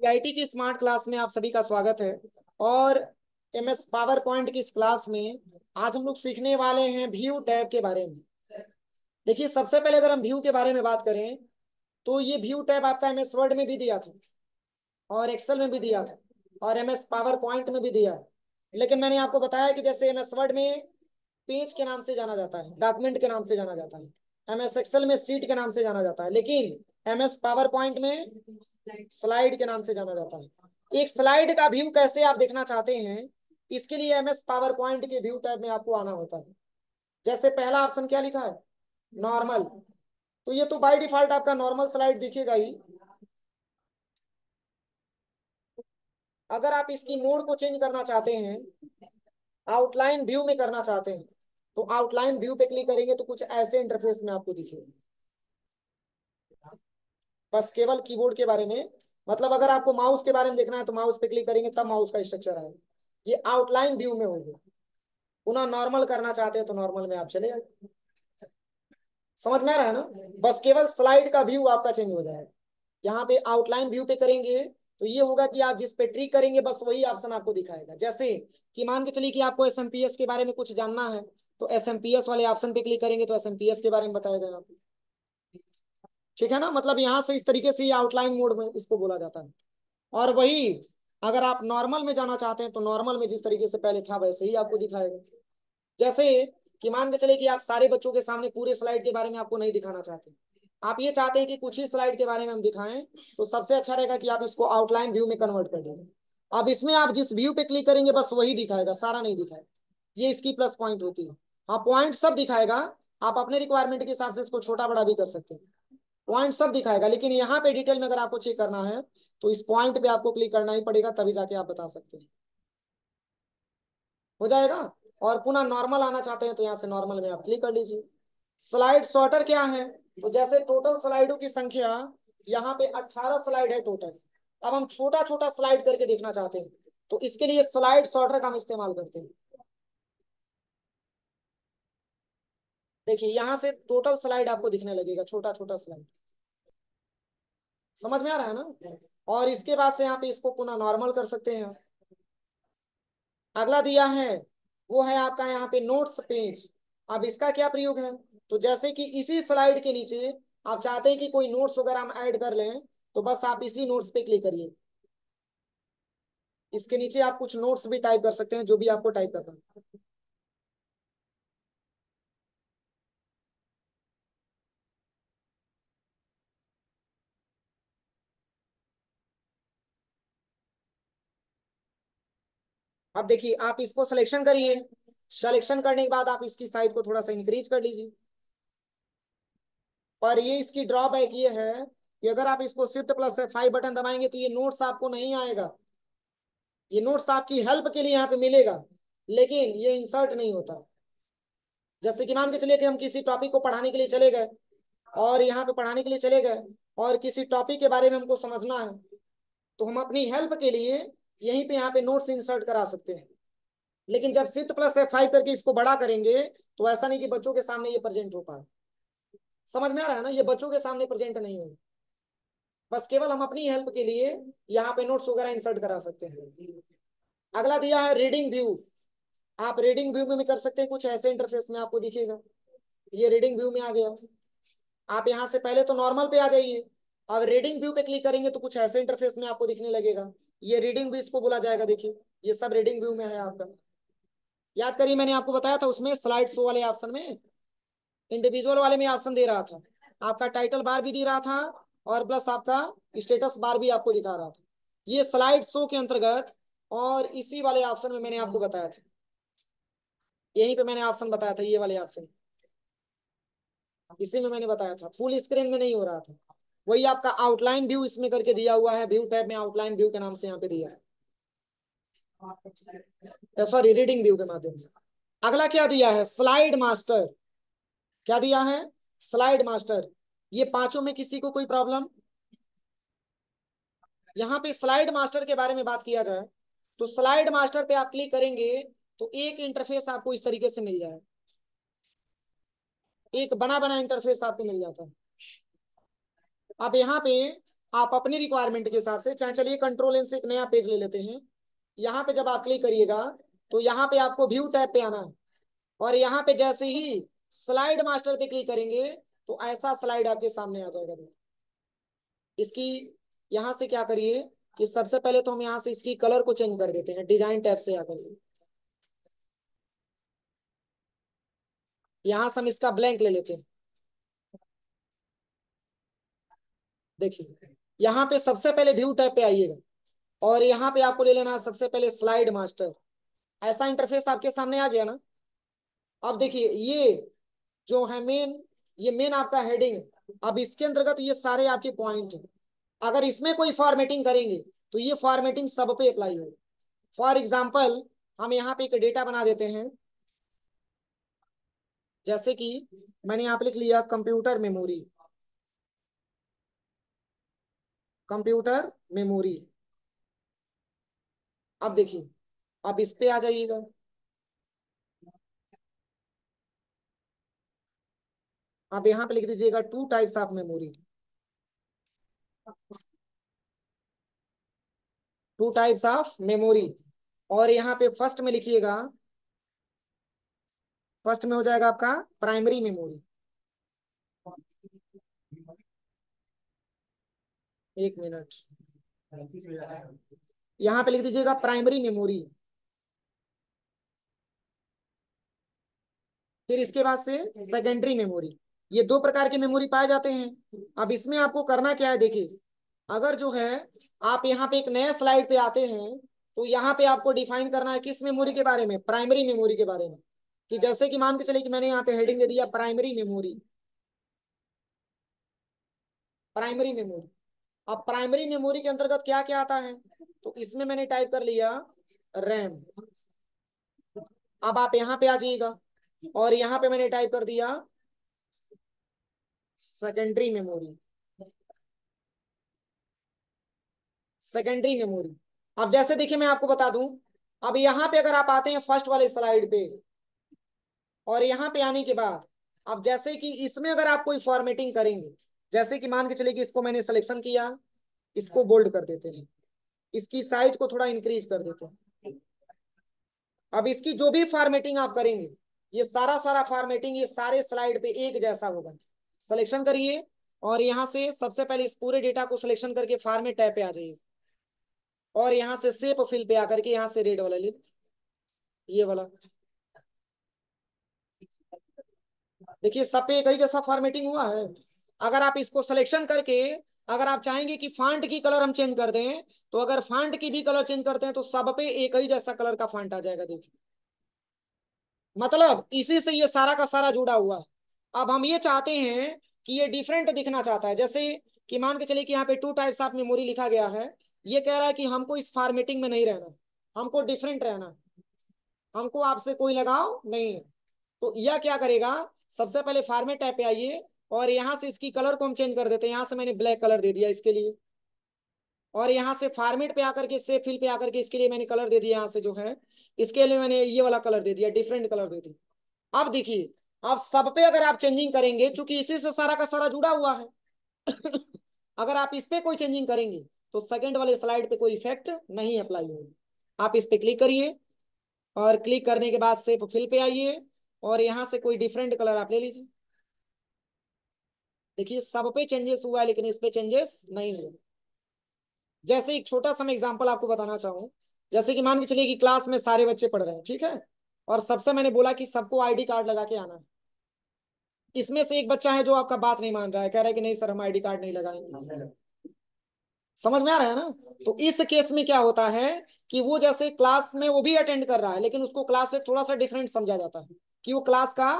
IT की smart class में आप सभी का स्वागत है। और एमएस पावर पॉइंट की इस क्लास में आज हम लोग सीखने वाले हैं व्यू टैब के बारे में। देखिए, सबसे पहले अगर हम व्यू के बारे में बात करें तो ये व्यू टैब आपका एमएस वर्ड में भी दिया था और एक्सेल में भी दिया था और एमएस पावर पॉइंट में भी दिया है। लेकिन मैंने आपको बताया कि जैसे एमएस वर्ड में पेज के नाम से जाना जाता है, डॉक्यूमेंट के नाम से जाना जाता है, एमएस एक्सेल में सीट के नाम से जाना जाता है, लेकिन एमएस पावर पॉइंट में स्लाइड के नाम से जाना जाता है। एक स्लाइड का व्यू कैसे आप देखना चाहते हैं, इसके लिए एमएस पावर पॉइंट के व्यू टैब में आपको आना होता है। जैसे पहला ऑप्शन क्या लिखा है, नॉर्मल, तो ये तो बाय डिफॉल्ट आपका नॉर्मल स्लाइड दिखेगा ही। अगर आप इसकी मोड को चेंज करना चाहते हैं, आउटलाइन व्यू में करना चाहते हैं, तो आउटलाइन व्यू पे क्लिक करेंगे तो कुछ ऐसे इंटरफेस में आपको दिखेगा। बस केवल कीबोर्ड के बारे में, मतलब अगर आपको माउस के बारे में देखना है तो माउस पे क्लिक करेंगे तब माउस का स्ट्रक्चर आएगा। ये आउटलाइन व्यू में होगा। पुनः नॉर्मल करना चाहते हैं तो नॉर्मल में आप चले जाए। समझ में आ रहा है ना। बस केवल स्लाइड का व्यू आपका चेंज हो जाएगा। यहाँ पे आउटलाइन व्यू पे करेंगे तो ये होगा कि आप जिस पे ट्रिक करेंगे बस वही ऑप्शन आपको दिखाएगा। जैसे कि मान के चलिए कि आपको एसएमपीएस के बारे में कुछ जानना है, तो एसएमपीएस वाले ऑप्शन पे क्लिक करेंगे तो एसएमपीएस के बारे में बताएगा आपको। ठीक है ना। मतलब यहाँ से इस तरीके से आउटलाइन मोड में इसको बोला जाता है। और वही अगर आप नॉर्मल में जाना चाहते हैं तो नॉर्मल में जिस तरीके से पहले था वैसे ही आपको दिखाएगा। जैसे कि मान के चले कि आप सारे बच्चों के सामने पूरे स्लाइड के बारे में आपको नहीं दिखाना चाहते, आप ये चाहते हैं कि कुछ ही स्लाइड के बारे में हम दिखाएं, तो सबसे अच्छा रहेगा कि आप इसको आउटलाइन व्यू में कन्वर्ट कर देंगे। अब इसमें आप जिस व्यू पे क्लिक करेंगे बस वही दिखाएगा, सारा नहीं दिखाएगा। ये इसकी प्लस पॉइंट होती है। हाँ, पॉइंट सब दिखाएगा। आप अपने रिक्वायरमेंट के हिसाब से इसको छोटा बड़ा भी कर सकते हैं। पॉइंट सब दिखाएगा, लेकिन यहाँ पे डिटेल में अगर आपको चेक करना है तो इस पॉइंट पे आपको क्लिक करना ही पड़ेगा, तभी जाके आप बता सकते हैं। हो जाएगा। और पुनः नॉर्मल आना चाहते हैं तो यहाँ से नॉर्मल में आप क्लिक कर लीजिए। स्लाइड सॉर्टर क्या है, तो जैसे टोटल स्लाइडों की संख्या यहाँ पे 18 स्लाइड है टोटल। अब हम छोटा छोटा स्लाइड करके देखना चाहते हैं तो इसके लिए स्लाइड सॉर्टर का हम इस्तेमाल करते हैं। देखिए, यहाँ से टोटल स्लाइड आपको दिखने लगेगा, छोटा छोटा स्लाइड। समझ में आ रहा है ना। और इसके बाद से यहाँ पे इसको पुनः नॉर्मल कर सकते हैं। अगला दिया है वो है आपका यहाँ पे नोट्स पेज। अब इसका क्या प्रयोग है, तो जैसे कि इसी स्लाइड के नीचे आप चाहते हैं कि कोई नोट्स वगैरह हम ऐड कर लें, तो बस आप इसी नोट्स पे क्लिक करिए। इसके नीचे आप कुछ नोट्स भी टाइप कर सकते हैं, जो भी आपको टाइप करना है। अब देखिए, आप इसको सिलेक्शन करिए। सिलेक्शन करने के बाद आप इसकी साइज को थोड़ा सा इंक्रीज कर लीजिए। पर ये इसकी ड्रॉबैक ये है कि अगर आप इसको शिफ्ट प्लस F5 बटन दबाएंगे तो ये नोट्स आपको नहीं आएगा। ये नोट्स आपकी हेल्प के लिए यहाँ पे मिलेगा, लेकिन ये इंसर्ट नहीं होता। जैसे कि मान के चलिए कि हम किसी टॉपिक को पढ़ाने के लिए चले गए, और यहाँ पे पढ़ाने के लिए चले गए और किसी टॉपिक के बारे में हमको समझना है, तो हम अपनी हेल्प के लिए यहीं पे यहाँ पे नोट्स इंसर्ट करा सकते हैं। लेकिन जब शिफ्ट प्लस F5 करके इसको बड़ा करेंगे तो ऐसा नहीं कि बच्चों के सामने ये प्रेजेंट हो पाए। समझ में आ रहा है ना, ये बच्चों के सामने प्रेजेंट नहीं होगा। बस केवल हम अपनी हेल्प के लिए यहाँ पे नोट्स वगैरह इंसर्ट करा सकते हैं। अगला दिया है रीडिंग व्यू। आप रीडिंग व्यू में भी कर सकते हैं, कुछ ऐसे इंटरफेस में आपको दिखेगा। ये रीडिंग व्यू में आ गया। आप यहाँ से पहले तो नॉर्मल पे आ जाइए। अब रीडिंग व्यू पे क्लिक करेंगे तो कुछ ऐसे इंटरफेस में आपको दिखने लगेगा। ये रीडिंग व्यू इसको बोला जाएगा। देखिए, ये सब रीडिंग व्यू में है आपका। याद करिए, मैंने आपको बताया था उसमें स्लाइड शो वाले ऑप्शन में, इंडिविजुअल वाले में ऑप्शन दे रहा था, आपका टाइटल बार भी दे रहा था और प्लस आपका स्टेटस बार भी आपको दिखा रहा था। ये स्लाइड शो के अंतर्गत, और इसी वाले ऑप्शन में मैंने आपको बताया था, यहीं पे मैंने ऑप्शन बताया था, ये वाले ऑप्शन इसी में मैंने बताया था। फुल स्क्रीन में नहीं हो रहा था। वही आपका आउटलाइन व्यू इसमें करके दिया हुआ है, व्यू टैब में आउटलाइन व्यू के नाम से यहाँ पे दिया है, सॉरी रीडिंग व्यू के माध्यम से। अगला क्या दिया है, स्लाइड मास्टर। क्या दिया है, स्लाइड मास्टर। ये पांचों में किसी को कोई प्रॉब्लम। यहाँ पे स्लाइड मास्टर के बारे में बात किया जाए तो स्लाइड मास्टर पे आप क्लिक करेंगे तो एक इंटरफेस आपको इस तरीके से मिल जाए, एक बना बना इंटरफेस आपको मिल जाता है। अब यहाँ पे आप अपनी रिक्वायरमेंट के हिसाब से चाहे, चलिए कंट्रोल एन से एक नया पेज ले लेते हैं। यहाँ पे जब आप क्लिक करिएगा तो यहाँ पे आपको व्यू टैब पे आना है, और यहाँ पे जैसे ही स्लाइड मास्टर पे क्लिक करेंगे तो ऐसा स्लाइड आपके सामने आ जाएगा। इसकी यहाँ से क्या करिए कि सबसे पहले तो हम यहाँ से इसकी कलर को चेंज कर देते हैं, डिजाइन टैब से आकर यहाँ से हम इसका ब्लैंक ले लेते हैं। देखिए यहाँ पे सबसे पहले व्यू टैब पे आइएगा, और यहाँ पे आपको ले लेना है सबसे पहले स्लाइड मास्टर। ऐसा इंटरफेस आपके सामने आ गया ना। अब देखिए ये जो है मेन, ये मेन आपका हेडिंग है। अब इसके अंतर्गत ये सारे आपके पॉइंट हैं। अगर इसमें कोई फॉर्मेटिंग करेंगे तो ये फॉर्मेटिंग सब पे अप्लाई होगी। फॉर एग्जाम्पल हम यहाँ पे एक डेटा बना देते हैं, जैसे कि मैंने यहाँ पे लिख लिया कंप्यूटर मेमोरी, कंप्यूटर मेमोरी। अब देखिए, अब इस पे आ जाइएगा। अब यहाँ पे लिख दीजिएगा two types of memory, two types of memory. और यहाँ पे फर्स्ट में लिखिएगा, फर्स्ट में हो जाएगा आपका प्राइमरी मेमोरी। एक मिनट, यहाँ पे लिख दीजिएगा प्राइमरी मेमोरी। फिर इसके बाद से सेकेंडरी मेमोरी। ये दो प्रकार के मेमोरी पाए जाते हैं। अब इसमें आपको करना क्या है, देखिए अगर जो है आप यहाँ पे एक नए स्लाइड पे आते हैं तो यहाँ पे आपको डिफाइन करना है किस मेमोरी के बारे में, प्राइमरी मेमोरी के बारे में। कि जैसे कि मान के चलिए कि मैंने यहाँ पे हेडिंग दे दिया प्राइमरी मेमोरी, प्राइमरी मेमोरी। अब प्राइमरी मेमोरी के अंतर्गत क्या क्या आता है, तो इसमें मैंने टाइप कर लिया रैम। अब आप यहाँ पे आ जाइएगा, और यहाँ पे मैंने टाइप कर दिया सेकेंडरी मेमोरी, सेकेंडरी मेमोरी। अब जैसे देखिए मैं आपको बता दूं, अब यहाँ पे अगर आप आते हैं फर्स्ट वाले स्लाइड पे, और यहाँ पे आने के बाद अब जैसे कि इसमें अगर आप कोई फॉर्मेटिंग करेंगे, जैसे कि मान के चलिए कि इसको मैंने सिलेक्शन किया, इसको बोल्ड कर देते हैं, इसकी साइज को थोड़ा इंक्रीज कर देते हैं। अब इसकी जो भी फॉर्मेटिंग आप करेंगे, ये सारा सारा फॉर्मेटिंग ये सारे स्लाइड पे एक जैसा होगा। सिलेक्शन करिए, और यहाँ से सबसे पहले इस पूरे डेटा को सिलेक्शन करके फॉर्मेट टैब पे आ जाइए, और यहाँ से शेप फिल पे आकर के यहाँ से रेड वाला ले, ये वाला। देखिए सब पे एक ही जैसा फॉर्मेटिंग हुआ है। अगर आप इसको सिलेक्शन करके अगर आप चाहेंगे कि फॉन्ट की कलर हम चेंज कर दें, तो अगर फॉन्ट की भी कलर चेंज करते हैं तो सब पे एक ही जैसा कलर का फॉन्ट आ जाएगा। देखिए मतलब इसी से ये सारा का सारा जुड़ा हुआ है। अब हम ये चाहते हैं कि ये डिफरेंट दिखना चाहता है, जैसे कि मान के चलिए कि यहाँ पे टू टाइप्स ऑफ मेमोरी लिखा गया है। ये कह रहा है कि हमको इस फॉर्मेटिंग में नहीं रहना, हमको डिफरेंट रहना, हमको आपसे कोई लगाव नहीं है। तो यह क्या करेगा, सबसे पहले फॉर्मेट टैब पे आइए, और यहाँ से इसकी कलर को हम चेंज कर देते हैं। यहाँ से मैंने ब्लैक कलर दे दिया इसके लिए, और यहाँ से फॉर्मेट पे आकर के सेव फिल पे आकर के इसके लिए मैंने कलर दे दिया। यहाँ से जो है इसके लिए मैंने ये वाला कलर दे दिया, डिफरेंट कलर दे दिया। अब देखिए अब सब पे अगर आप चेंजिंग करेंगे, चूंकि इसी से सारा का सारा जुड़ा हुआ है अगर आप इस पे कोई चेंजिंग करेंगे तो सेकंड वाले स्लाइड पे कोई इफेक्ट नहीं अप्लाई होगी। आप इस पे क्लिक करिए, और क्लिक करने के बाद सेव फिल पे आइए, और यहाँ से कोई डिफरेंट कलर आप ले लीजिए। देखिए सब पे चेंजेस हुआ है, लेकिन इस पे चेंजेस नहीं हुआ। जैसे एक छोटा सा मैं एग्जांपल आपको बताना चाहूँ, जैसे कि मान के चलिए कि क्लास में सारे बच्चे पढ़ रहे हैं, ठीक है, और सबसे मैंने बोला कि सबको आईडी कार्ड लगा के आना है। इसमें से एक बच्चा है जो आपका बात नहीं मान रहा है, कह रहा है कि नहीं सर हम आईडी कार्ड नहीं लगाएंगे। समझ में आ रहा है ना। तो इस केस में क्या होता है कि वो जैसे क्लास में वो भी अटेंड कर रहा है, लेकिन उसको क्लास से थोड़ा सा डिफरेंट समझा जाता है, कि वो क्लास का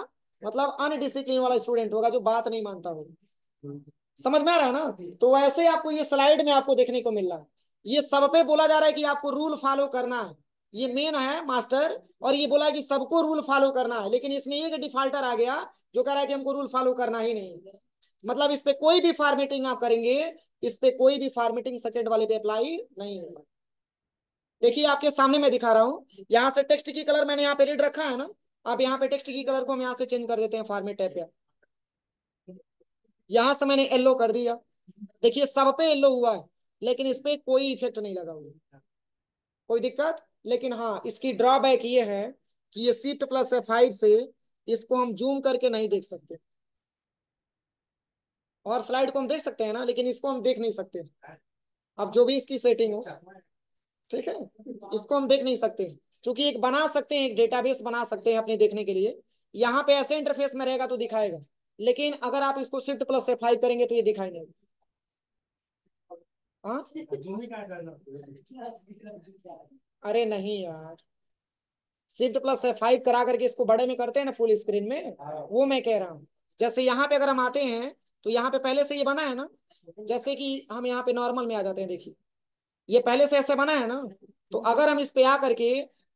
मतलब अनडिसिप्लिन वाला स्टूडेंट होगा जो बात नहीं मानता होगा। समझ में आ रहा है ना। तो वैसे आपको ये स्लाइड में आपको देखने को मिल रहा है, ये सब पे बोला जा रहा है कि आपको रूल फॉलो करना है। ये मेन है मास्टर, और ये बोला कि सबको रूल फॉलो करना है, लेकिन इसमें एक डिफॉल्टर आ गया जो कह रहा है कि हमको रूल फॉलो करना ही नहीं है। मतलब इस पे कोई भी फॉर्मेटिंग आप करेंगे, इस पे कोई भी फॉर्मेटिंग सेकंड वाले पे अप्लाई नहीं होगा। देखिए आपके सामने मैं दिखा रहा हूँ, यहाँ से टेक्स्ट की कलर मैंने यहाँ पे रेड रखा है ना। अब यहाँ पे टेक्स्ट की कलर को हम यहाँ से चेंज कर देते हैं फॉर्मेट टैब पे। यहाँ से मैंने येलो कर दिया, देखिए सब पे येलो हुआ है, लेकिन इस पे कोई इफेक्ट नहीं लगा हुआ, कोई दिक्कत। लेकिन हाँ, इसकी ड्रॉबैक ये है कि ये शिफ्ट प्लस F5 से इसको हम जूम करके नहीं देख सकते, और स्लाइड को हम देख सकते हैं ना, लेकिन इसको हम देख नहीं सकते। अब जो भी इसकी सेटिंग हो, ठीक है, इसको हम देख नहीं सकते। क्योंकि एक बना सकते हैं, एक डेटाबेस बना सकते हैं अपने देखने के लिए, यहाँ पे ऐसे इंटरफेस में रहेगा तो दिखाएगा, लेकिन अगर आप इसको शिफ्ट प्लस F5 करेंगे तो ये दिखाई नहीं। हाँ, अरे नहीं यार, शिफ्ट प्लस F5 करा करके इसको बड़े में करते हैं ना फुल स्क्रीन में, वो मैं कह रहा हूँ। जैसे यहाँ पे अगर हम आते हैं तो यहाँ पे पहले से ये बना है ना, जैसे कि हम यहाँ पे नॉर्मल में आ जाते हैं, देखिए ये पहले से ऐसे बना है ना। तो अगर हम इस पे आ करके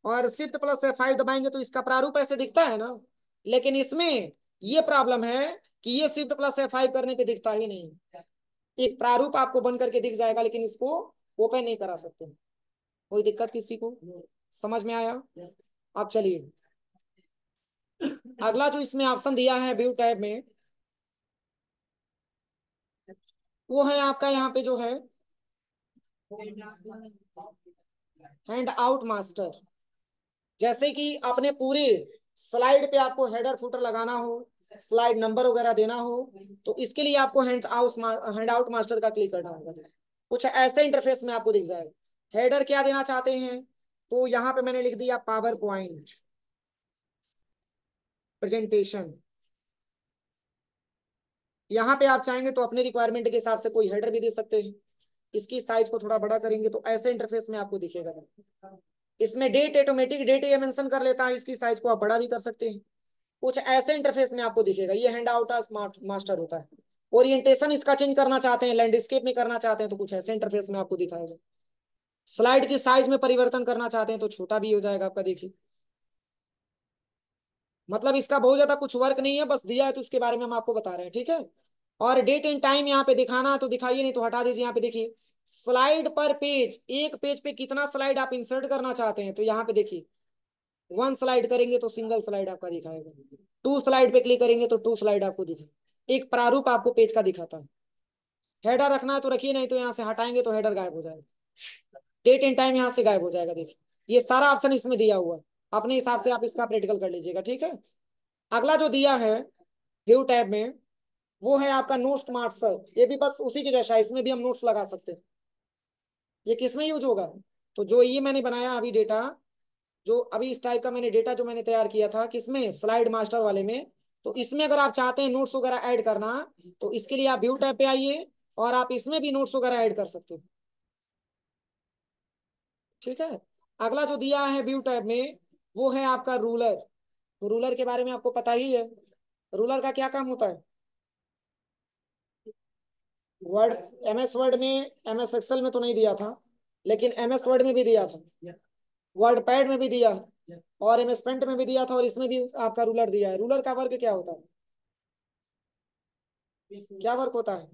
और शिफ्ट प्लस F5 दबाएंगे तो इसका प्रारूप ऐसे दिखता है ना, लेकिन इसमें ये प्रॉब्लम है कि ये शिफ्ट प्लस F5 करने पे दिखता ही नहीं। एक प्रारूप आपको बन करके दिख जाएगा, लेकिन इसको ओपन नहीं करा सकते। कोई दिक्कत किसी को, समझ में आया? अब चलिए, अगला जो इसमें ऑप्शन दिया है व्यू टैब में, वो है आपका यहाँ पे जो है हैंड आउट मास्टर। जैसे कि अपने पूरे स्लाइड पे आपको हेडर फुटर लगाना हो, स्लाइड नंबर वगैरह देना हो, तो इसके लिए आपको हैंड आउट मास्टर का क्लिक करना होगा। कुछ ऐसे इंटरफेस में आपको दिख जाएगा। हेडर क्या देना चाहते हैं, तो यहाँ पे मैंने लिख दिया पावर पॉइंट प्रेजेंटेशन। यहाँ पे आप चाहेंगे तो अपने रिक्वायरमेंट के हिसाब से कोई हेडर भी दे सकते हैं। इसकी साइज को थोड़ा बड़ा करेंगे तो ऐसे इंटरफेस में आपको दिखेगा। इसमें डेट, ऑटोमेटिक डेट ये मेंशन कर लेता है, इसकी साइज को आप बड़ा भी कर सकते हैं। कुछ ऐसे इंटरफेस में आपको दिखेगा। ये हैंड आउट स्मार्ट मास्टर होता है। ओरिएंटेशन इसका चेंज करना चाहते हैं, लैंडस्केप में करना चाहते हैं तो कुछ ऐसे इंटरफेस में आपको दिखाएगा। स्लाइड की साइज में परिवर्तन करना चाहते हैं तो छोटा भी हो जाएगा आपका, देखिए। मतलब इसका बहुत ज्यादा कुछ वर्क नहीं है, बस दिया है तो इसके बारे में हम आपको बता रहे हैं, ठीक है। और डेट एंड टाइम यहाँ पे दिखाना है तो दिखाइए, नहीं तो हटा दीजिए। यहाँ पे देखिए स्लाइड पर पेज, एक पेज पे कितना स्लाइड आप इंसर्ट करना चाहते हैं, तो यहाँ पे देखिए 1 स्लाइड करेंगे तो सिंगल स्लाइड आपका दिखाएगा, 2 स्लाइड पे क्लिक करेंगे तो 2 स्लाइड आपको दिखाएगा। एक प्रारूप आपको पेज का दिखाता है। हेडर रखना है तो रखिए, नहीं तो यहाँ से हटाएंगे तो हेडर गायब हो जाएगा। डेट एंड टाइम यहाँ से गायब हो जाएगा, देखिए ये सारा ऑप्शन इसमें दिया हुआ है। अपने हिसाब से आप इसका प्रैक्टिकल कर लीजिएगा, ठीक है। अगला जो दिया है व्यू टैब में, वो है आपका नोट्स मास्टर। ये भी बस उसी के जैसा है, इसमें भी हम नोट्स लगा सकते हैं। ये किस में यूज होगा, तो जो ये मैंने बनाया अभी डेटा, जो अभी इस टाइप का मैंने डेटा जो मैंने तैयार किया था, किसमें, स्लाइड मास्टर वाले में। तो इसमें अगर आप चाहते हैं नोट्स वगैरह ऐड करना, तो इसके लिए आप व्यू टैब पे आइए और आप इसमें भी नोट्स वगैरह ऐड कर सकते हो, ठीक है। अगला जो दिया है व्यू टैब में, वो है आपका रूलर। तो रूलर के बारे में आपको पता ही है। रूलर का क्या काम होता है, वर्ड, MS वर्ड में, MS एक्सेल में तो नहीं दिया था, लेकिन MS वर्ड में भी दिया था, वर्ड पैड में भी दिया, और MS पेंट में भी दिया था, और इसमें भी आपका रूलर दिया है। रूलर का वर्क क्या होता है, क्या वर्क होता है,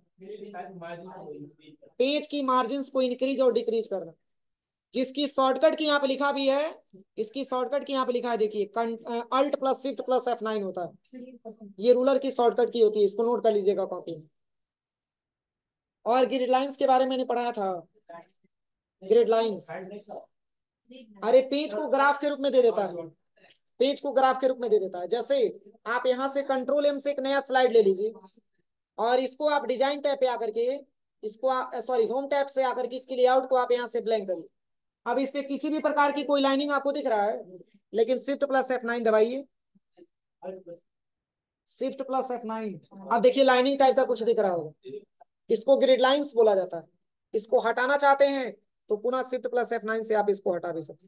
पेज की मार्जिन को इंक्रीज और डिक्रीज करना। जिसकी शॉर्टकट की यहाँ पे लिखा भी है, इसकी शॉर्टकट की यहाँ पे लिखा है, देखिए alt plus shift plus F9 होता है। ये रूलर की शॉर्टकट की होती है, इसको नोट कर लीजिएगा कॉपी में। और ग्रिड लाइंस के बारे में मैंने पढ़ाया था। ग्रिड लाइंस, अरे पेज को ग्राफ के रूप में दे देता है, पेज को ग्राफ के रूप में दे देता है। जैसे आप यहाँ से कंट्रोल M से एक नया स्लाइड ले लीजिए, और इसको आप डिजाइन टैब पे आकर के, इसको सॉरी होम टैब से आकर के इसकी लेआउट को आप यहाँ से ब्लैंक करिए। अब इस पे किसी भी प्रकार की कोई लाइनिंग आपको दिख रहा है, लेकिन शिफ्ट प्लस F9 दबाइए, शिफ्ट प्लस F9। अब देखिए लाइनिंग टाइप का कुछ दिख रहा होगा, इसको ग्रिड लाइंस बोला जाता है। इसको हटाना चाहते हैं तो पुनः शिफ्ट प्लस F9 से आप इसको हटा भी सकते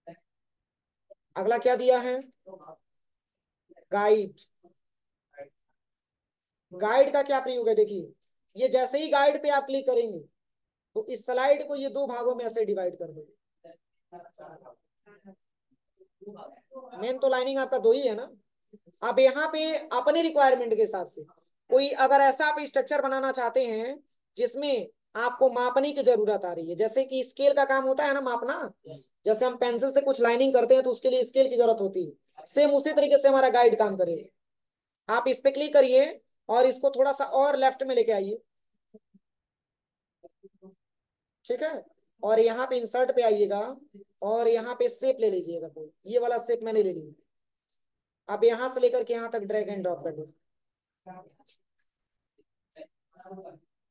हैं। अगला क्या दिया है, गाइड। गाइड का क्या प्रयोग है, देखिए ये जैसे ही गाइड पे आप क्लिक करेंगे तो इस स्लाइड को ये 2 भागों में ऐसे डिवाइड कर देंगे। मेन तो लाइनिंग आपका 2 ही है ना। अब यहाँ पे अपने रिक्वायरमेंट के हिसाब से कोई अगर ऐसा आप स्ट्रक्चर बनाना चाहते हैं जिसमें आपको मापने की जरूरत आ रही है, जैसे कि स्केल का काम होता है ना मापना, जैसे हम पेंसिल से कुछ लाइनिंग करते हैं तो उसके लिए स्केल की जरूरत होती है, सेम उसी तरीके से हमारा गाइड काम करेगा। आप इस पे क्लिक करिए और इसको थोड़ा सा और लेफ्ट में लेके आइए, ठीक है। और यहाँ पे इंसर्ट पे आइएगा और यहाँ पे शेप ले लीजिएगा, कोई ये वाला शेप मैंने ले लिया। अब यहाँ से लेकर के यहाँ तक ड्रैग एंड ड्रॉप कर दीजिए,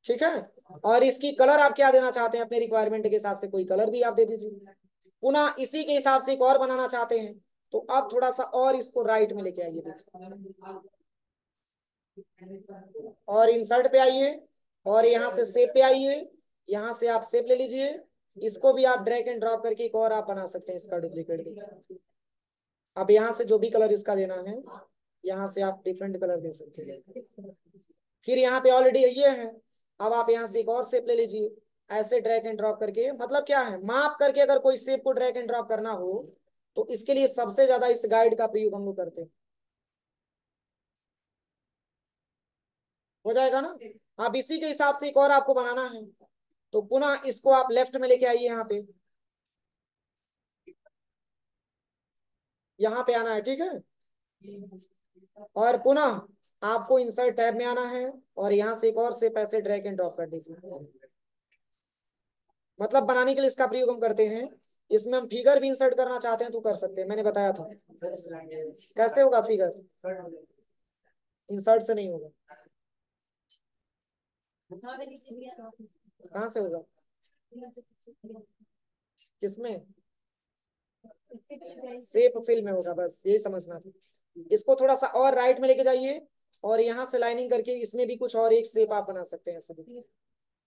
ठीक है। और इसकी कलर आप क्या देना चाहते हैं अपने रिक्वायरमेंट के हिसाब से, कोई कलर भी आप दे दीजिए। पुनः इसी के हिसाब से एक और बनाना चाहते हैं तो अब थोड़ा सा और इसको राइट में लेके आइए, देखिए, और इंसर्ट पे आइए और यहाँ से शेप पे आइए, यहाँ से आप शेप ले लीजिए। इसको भी आप ड्रैग एंड ड्रॉप करके एक और आप बना सकते हैं इसका डुप्लीकेट, देखिए। अब यहाँ से जो भी कलर इसका देना है यहाँ से आप डिफरेंट कलर दे सकते हैं। फिर यहाँ पे ऑलरेडी ये है, अब आप यहाँ से एक और शेप ले लीजिए, ऐसे ड्रैग एंड ड्रॉप करके। मतलब क्या है, माप करके अगर कोई शेप को ड्रैग एंड ड्रॉप करना हो तो इसके लिए सबसे ज्यादा इस गाइड का प्रयोग हम लोग करते हैं। हो जाएगा ना। अब इसी के हिसाब से एक और आपको बनाना है तो पुनः इसको आप लेफ्ट में लेके आइए, यहाँ पे आना है, ठीक है। और पुनः आपको इंसर्ट टैब में आना है और यहाँ से एक और शेप ऐसे ड्रैग एंड ड्रॉप कर दीजिए। मतलब बनाने के लिए इसका प्रयोग हम करते हैं। इसमें हम फिगर भी इंसर्ट करना चाहते हैं तो कर सकते हैं, मैंने बताया था। कैसे होगा फिगर, इंसर्ट से नहीं होगा। कहाँ से होगा, किसमें, शेप फिल में होगा, बस यही समझना था। इसको थोड़ा सा और राइट में लेके जाइए और यहाँ से लाइनिंग करके इसमें भी कुछ और एक शेप आप बना सकते हैं, ऐसे देखिए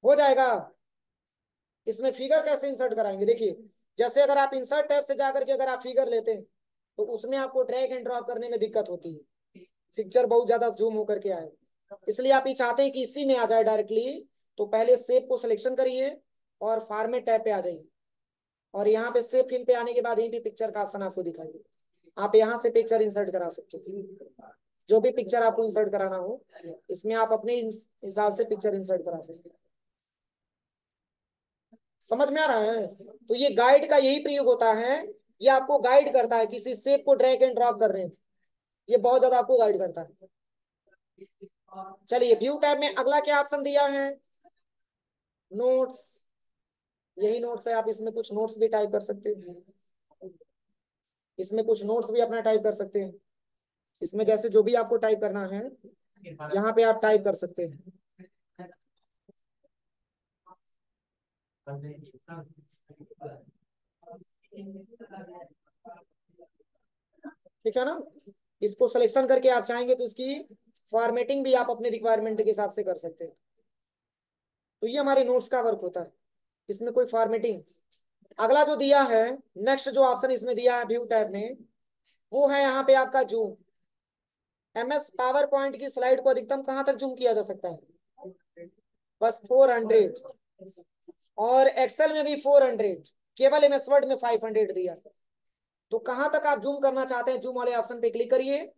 हो जाएगा। इसमें फिगर कैसे इंसर्ट कराएंगे, देखिए। जैसे अगर आप इंसर्ट टैब से जाकर के अगर आप फिगर लेते हैं तो उसमें आपको ड्रैग एंड ड्रॉप करने में दिक्कत होती है, पिक्चर बहुत ज्यादा जूम होकर के आए। इसलिए आप ये चाहते हैं कि इसी में आ जाए डायरेक्टली, तो पहले शेप को सिलेक्शन करिए और फॉर्मेट टैब पे आ जाइए और यहाँ पे शेप फिल पे आने के बाद यहीं पे पिक्चर का ऑप्शन आपको दिखाइए। आप यहाँ से पिक्चर इंसर्ट करा सकते हो, जो भी पिक्चर आपको इंसर्ट कराना हो इसमें आप अपने हिसाब से पिक्चर इंसर्ट करा सकते हैं। समझ में आ रहा है। तो ये गाइड का यही प्रयोग होता है, ये आपको गाइड करता है, किसी शेप को ड्रैग एंड ड्रॉप कर रहे हैं, ये बहुत ज्यादा आपको गाइड करता है। चलिए व्यू टैब में अगला क्या ऑप्शन दिया है, नोट्स। यही नोट्स है, आप इसमें कुछ नोट्स भी टाइप कर सकते हैं, इसमें कुछ नोट्स भी अपना टाइप कर सकते हैं। इसमें जैसे जो भी आपको टाइप करना है यहाँ पे आप टाइप कर सकते हैं, ठीक है ना। इसको सिलेक्शन करके आप चाहेंगे तो इसकी फॉर्मेटिंग भी आप अपने रिक्वायरमेंट के हिसाब से कर सकते हैं। तो ये हमारे नोट्स का वर्क होता है, इसमें कोई फॉर्मेटिंग। अगला जो दिया है, नेक्स्ट जो ऑप्शन इसमें दिया है व्यू टैब में, वो है यहाँ पे आपका जूम। MS पावर पॉइंट की स्लाइड को अधिकतम कहाँ तक जूम किया जा सकता है, बस 400। और एक्सेल में भी 400, केवल MS वर्ड में 500 दिया। तो कहाँ तक आप जूम करना चाहते हैं, जूम वाले ऑप्शन पे क्लिक करिए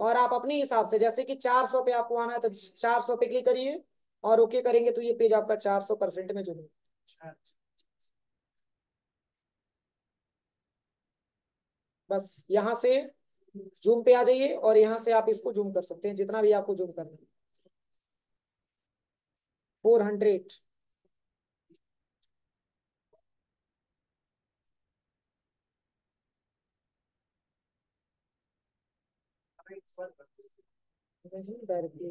और आप अपने हिसाब से, जैसे कि 400 पे आपको आना है तो 400 पे क्लिक करिए और ओके करेंगे तो ये पेज आपका 400% में जूम। बस यहाँ से जूम पे आ जाइए और यहाँ से आप इसको जूम कर सकते हैं जितना भी आपको जूम करना है, 400। नहीं डायरेक्टली,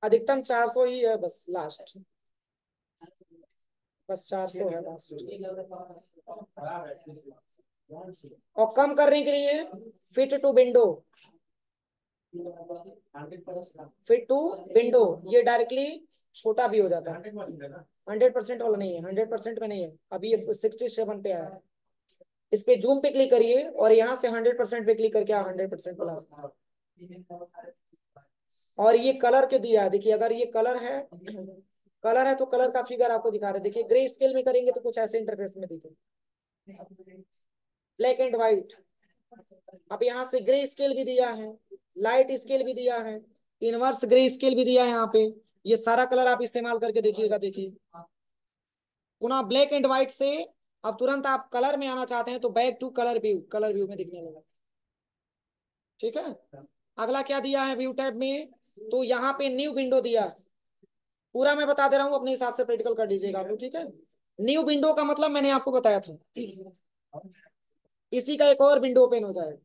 अधिकतम 400 ही है बस लास्ट, बस 400 है लास्ट। और कम करने के लिए fit to window, fit to window ये डायरेक्टली छोटा भी हो जाता है। 100% वाला नहीं है, 100% में नहीं है, अभी ये 67 पे आया है। इस पे जूम पे क्लिक करिए और यहाँ से 100% पे क्लिक करके आप 100% को ला सकते हैं। और ये कलर के दिया है, देखिए अगर ये कलर है तो कलर का फिगर आपको दिखा रहे हैं। देखिए ग्रे स्केल में करेंगे तो कुछ ऐसे इंटरफेस में दिखे, ब्लैक एंड व्हाइट, अब यहाँ से ग्रे स्केल भी दिया है, लाइट स्केल भी दिया है, इनवर्स ग्रे स्केल भी दिया है यहाँ पे। ये सारा कलर आप इस्तेमाल करके देखिएगा। देखिए पुनः ब्लैक एंड व्हाइट से अब तुरंत आप कलर में आना चाहते हैं तो back to colour view, colour view में दिखने लगा। ठीक है, अगला क्या दिया है व्यू टैब में, तो यहाँ पे न्यू विंडो दिया है। पूरा मैं बता दे रहा हूँ, अपने हिसाब से प्रैक्टिकल कर लीजिएगा आप लोग। ठीक है, न्यू विंडो का मतलब मैंने आपको बताया था, इसी का एक और विंडो ओपन हो जाएगा।